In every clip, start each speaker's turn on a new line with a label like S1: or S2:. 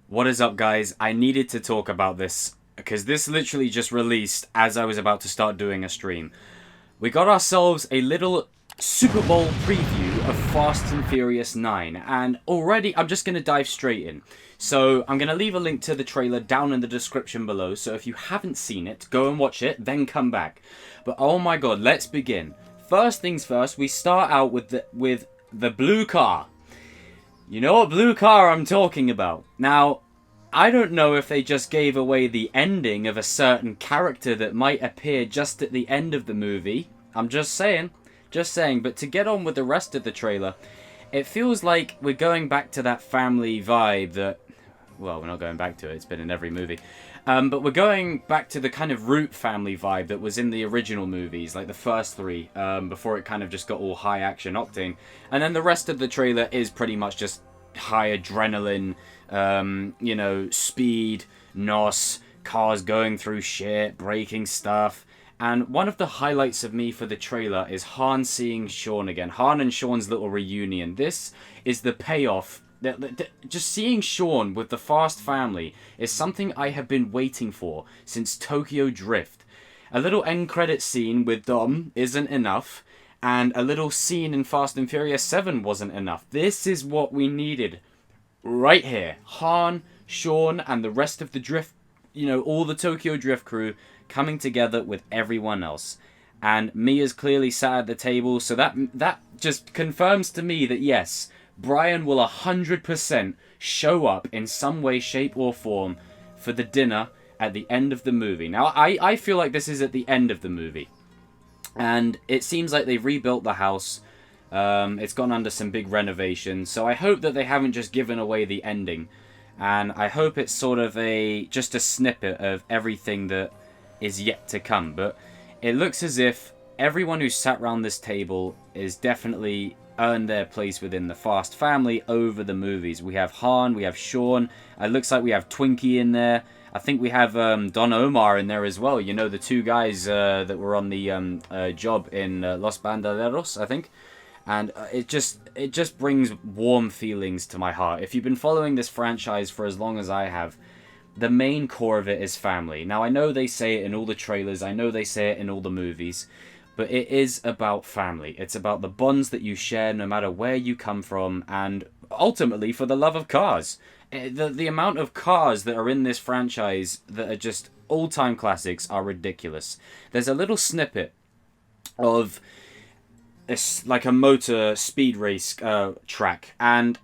S1: What is up, guys? I needed to talk about this because this literally just released as I was about to start doing a stream. We got ourselves a little Super Bowl preview of Fast and Furious 9, and already I'm just going to dive straight in. So I'm going to leave a link to the trailer down in the description below, so if you haven't seen it, go and watch it, then come back. But oh my god, let's begin. First things first, we start out with the blue car. You know what blue car I'm talking about. Now, I don't know if they just gave away the ending of a certain character that might appear just at the end of the movie. I'm just saying. But to get on with the rest of the trailer, it feels like we're going back to that family vibe that... Well, we're not going back to it, it's been in every movie. But we're going back to the kind of root family vibe that was in the original movies, like the first three, before it kind of just got all high action octane. And then the rest of the trailer is pretty much just high adrenaline, you know, speed, nos, cars going through shit, breaking stuff. And one of the highlights of me for the trailer is Han seeing Sean again. Han and Sean's little reunion. This is the payoff. Just seeing Sean with the Fast family is something I have been waiting for since Tokyo Drift. A little end credit scene with Dom isn't enough, and a little scene in Fast and Furious 7 wasn't enough. This is what we needed right here. Han, Sean, and the rest of the Drift, you know, all the Tokyo Drift crew coming together with everyone else. And Mia's clearly sat at the table, so that just confirms to me that yes, Brian will 100% show up in some way, shape, or form for the dinner at the end of the movie. Now, I feel like this is at the end of the movie. And it seems like they've rebuilt the house. It's gone under some big renovations. So I hope that they haven't just given away the ending. And I hope it's sort of just a snippet of everything that is yet to come. But it looks as if everyone who sat around this table is definitely earned their place within the Fast family over the movies. We have Han, we have Sean, it looks like we have Twinkie in there. I think we have Don Omar in there as well. You know, the two guys that were on the job in Los Bandoleros, I think. And it just brings warm feelings to my heart. If you've been following this franchise for as long as I have, the main core of it is family. Now, I know they say it in all the trailers, I know they say it in all the movies, but it is about family. It's about the bonds that you share no matter where you come from, and ultimately for the love of cars. The amount of cars that are in this franchise that are just all-time classics are ridiculous. There's a little snippet of like a motor speed race track, and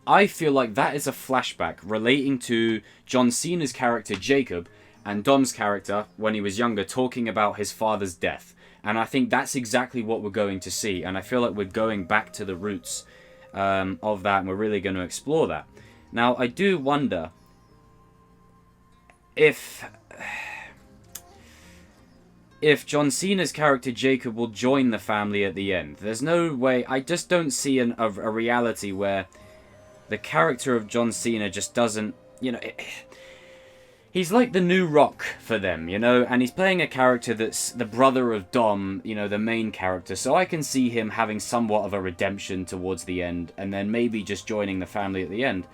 S1: I feel like that is a flashback relating to John Cena's character Jacob and Dom's character when he was younger talking about his father's death. And I think that's exactly what we're going to see. And I feel like we're going back to the roots of that, and we're really going to explore that. Now, I do wonder if John Cena's character Jacob will join the family at the end. There's no way. I just don't see a reality where the character of John Cena just doesn't, you know... He's like the new Rock for them, you know, and he's playing a character that's the brother of Dom, you know, the main character, so I can see him having somewhat of a redemption towards the end, and then maybe just joining the family at the end.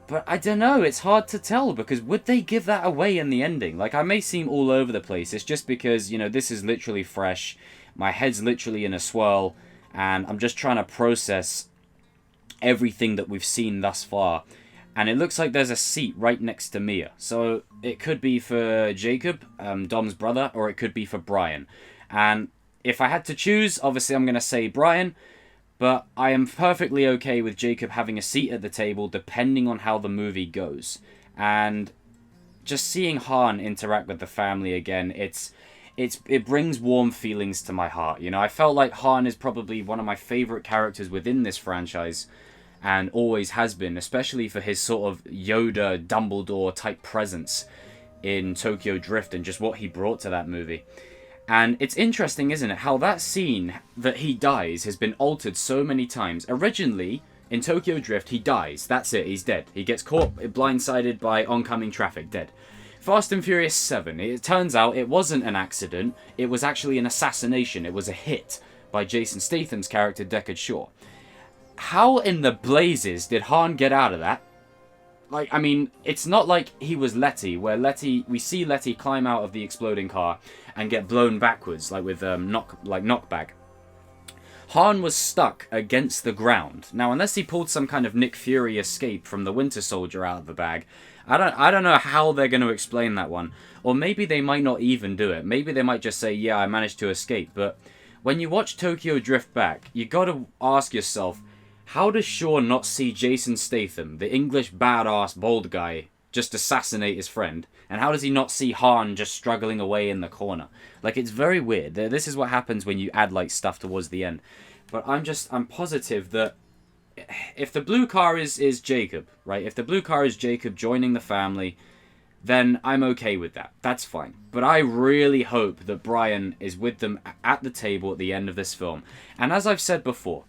S1: But I don't know, it's hard to tell, because would they give that away in the ending? Like, I may seem all over the place, it's just because, you know, this is literally fresh, my head's literally in a swirl, and I'm just trying to process everything that we've seen thus far. And it looks like there's a seat right next to Mia. So it could be for Jacob, Dom's brother, or it could be for Brian. And if I had to choose, obviously I'm going to say Brian. But I am perfectly okay with Jacob having a seat at the table depending on how the movie goes. And just seeing Han interact with the family again, it brings warm feelings to my heart. You know, I felt like Han is probably one of my favourite characters within this franchise. And always has been, especially for his sort of Yoda, Dumbledore type presence in Tokyo Drift and just what he brought to that movie. And it's interesting, isn't it, how that scene that he dies has been altered so many times. Originally, in Tokyo Drift, he dies. That's it, he's dead. He gets caught blindsided by oncoming traffic, dead. Fast and Furious 7, it turns out it wasn't an accident, it was actually an assassination. It was a hit by Jason Statham's character, Deckard Shaw. How in the blazes did Han get out of that? like, I mean, it's not like he was Letty, where we see Letty climb out of the exploding car and get blown backwards, like with knockback. Han was stuck against the ground. Now, unless he pulled some kind of Nick Fury escape from the Winter Soldier out of the bag, I don't know how they're going to explain that one. Or maybe they might not even do it. Maybe they might just say, yeah, I managed to escape. But when you watch Tokyo Drift back, you got to ask yourself, how does Shaw not see Jason Statham, the English badass bald guy, just assassinate his friend? And how does he not see Han just struggling away in the corner? Like, it's very weird. This is what happens when you add, like, stuff towards the end. But I'm positive that if the blue car is Jacob, right? If the blue car is Jacob joining the family, then I'm okay with that. That's fine. But I really hope that Brian is with them at the table at the end of this film. And as I've said before,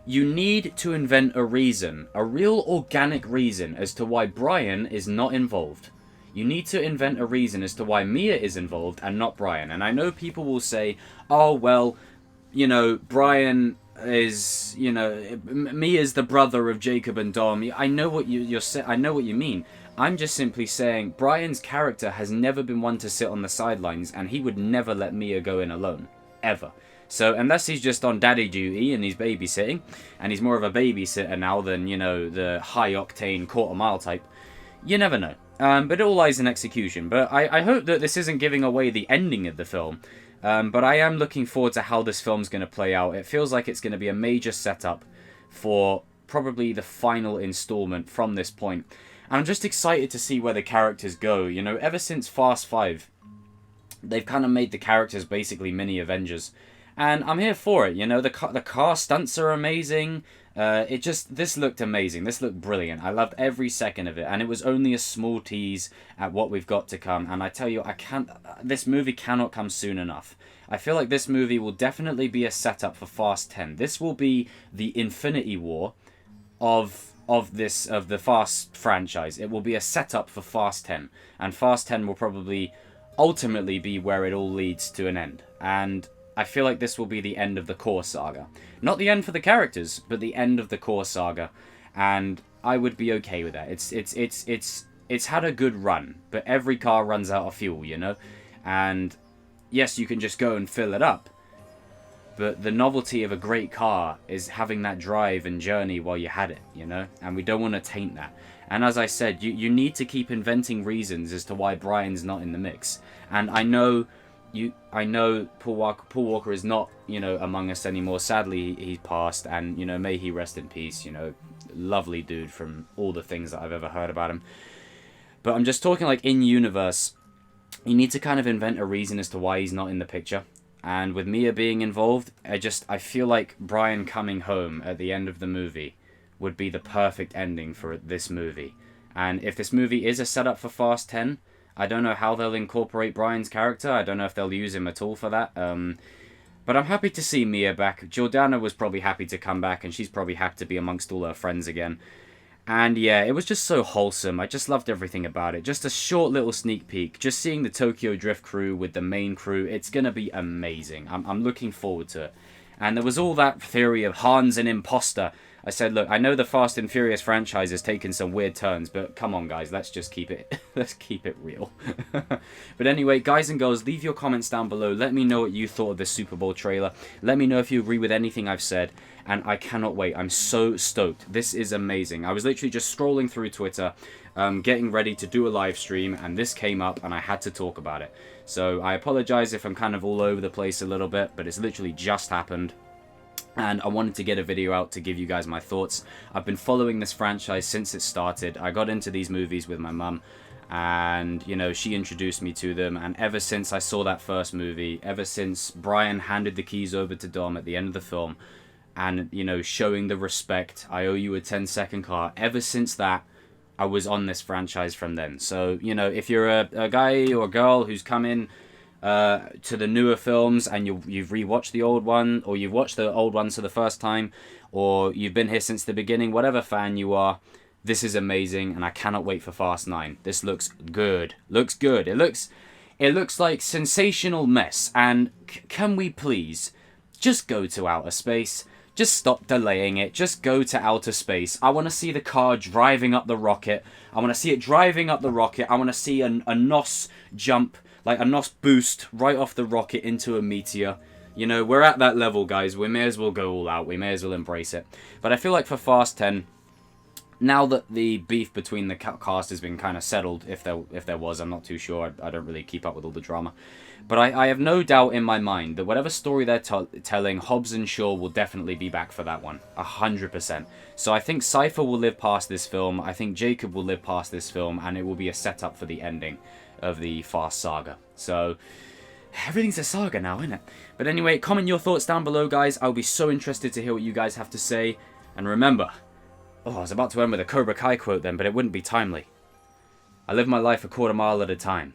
S1: you need to invent a reason, a real organic reason as to why Brian is not involved. You need to invent a reason as to why Mia is involved and not Brian. And I know people will say, oh, well, you know, Brian is, you know, Mia's the brother of Jacob and Dom. I know what I know what you mean. I'm just simply saying Brian's character has never been one to sit on the sidelines, and he would never let Mia go in alone. Ever. So unless he's just on daddy duty and he's babysitting, and he's more of a babysitter now than, you know, the high-octane quarter-mile type, you never know. But it all lies in execution. But I hope that this isn't giving away the ending of the film. But I am looking forward to how this film's going to play out. It feels like it's going to be a major setup for probably the final installment from this point. And I'm just excited to see where the characters go. You know, ever since Fast 5, they've kind of made the characters basically mini Avengers. And I'm here for it, you know, the car stunts are amazing. This looked amazing. This looked brilliant. I loved every second of it. And it was only a small tease at what we've got to come. And I tell you, this movie cannot come soon enough. I feel like this movie will definitely be a setup for Fast 10. This will be the Infinity War of the Fast franchise. It will be a setup for Fast 10. And Fast 10 will probably ultimately be where it all leads to an end. And I feel like this will be the end of the core saga. Not the end for the characters, but the end of the core saga. And I would be okay with that. It's had a good run, but every car runs out of fuel, you know? And yes, you can just go and fill it up. But the novelty of a great car is having that drive and journey while you had it, you know? And we don't want to taint that. And as I said, you need to keep inventing reasons as to why Brian's not in the mix. And I know Paul Walker is not, you know, among us anymore. Sadly, he's passed, and, you know, may he rest in peace. You know, lovely dude from all the things that I've ever heard about him. But I'm just talking like in universe. You need to kind of invent a reason as to why he's not in the picture. And with Mia being involved, I feel like Brian coming home at the end of the movie would be the perfect ending for this movie. And if this movie is a setup for Fast 10, I don't know how they'll incorporate Brian's character. I don't know if they'll use him at all for that. But I'm happy to see Mia back. Jordana was probably happy to come back, and she's probably happy to be amongst all her friends again. And yeah, it was just so wholesome. I just loved everything about it. Just a short little sneak peek. Just seeing the Tokyo Drift crew with the main crew. It's going to be amazing. I'm looking forward to it. And there was all that theory of Han's an imposter. I said, look, I know the Fast and Furious franchise has taken some weird turns, but come on, guys, let's just keep it, let's keep it real. But anyway, guys and girls, leave your comments down below. Let me know what you thought of this Super Bowl trailer. Let me know if you agree with anything I've said, and I cannot wait. I'm so stoked. This is amazing. I was literally just scrolling through Twitter, getting ready to do a live stream, and this came up, and I had to talk about it. So I apologize if I'm kind of all over the place a little bit, but it's literally just happened. And I wanted to get a video out to give you guys my thoughts. I've been following this franchise since it started. I got into these movies with my mum, and, you know, she introduced me to them. And ever since I saw that first movie, ever since Brian handed the keys over to Dom at the end of the film, and, you know, showing the respect, I owe you a 10-second car, ever since that, I was on this franchise from then. So, you know, if you're a guy or a girl who's come in to the newer films and you've rewatched the old one, or you've watched the old ones for the first time, or you've been here since the beginning, whatever fan you are, this is amazing, and I cannot wait for Fast 9. This looks good. Looks good. It looks like sensational mess, and can we please just go to outer space? Just stop delaying it. Just go to outer space. I want to see the car driving up the rocket. I want to see it driving up the rocket. I want to see a NOS jump, like a NOS boost right off the rocket into a meteor. You know, we're at that level, guys. We may as well go all out. We may as well embrace it. But I feel like for Fast 10, now that the beef between the cast has been kind of settled, if there was, I'm not too sure. I don't really keep up with all the drama. But I have no doubt in my mind that whatever story they're telling, Hobbs and Shaw will definitely be back for that one. 100%. So I think Cypher will live past this film. I think Jacob will live past this film. And it will be a setup for the ending of the Fast saga. So everything's a saga now, isn't it? But anyway, comment your thoughts down below, guys. I'll be so interested to hear what you guys have to say. And remember... Oh, I was about to end with a Cobra Kai quote then, but it wouldn't be timely. I live my life a quarter mile at a time.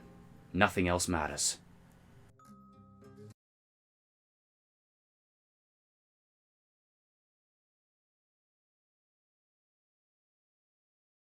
S1: Nothing else matters.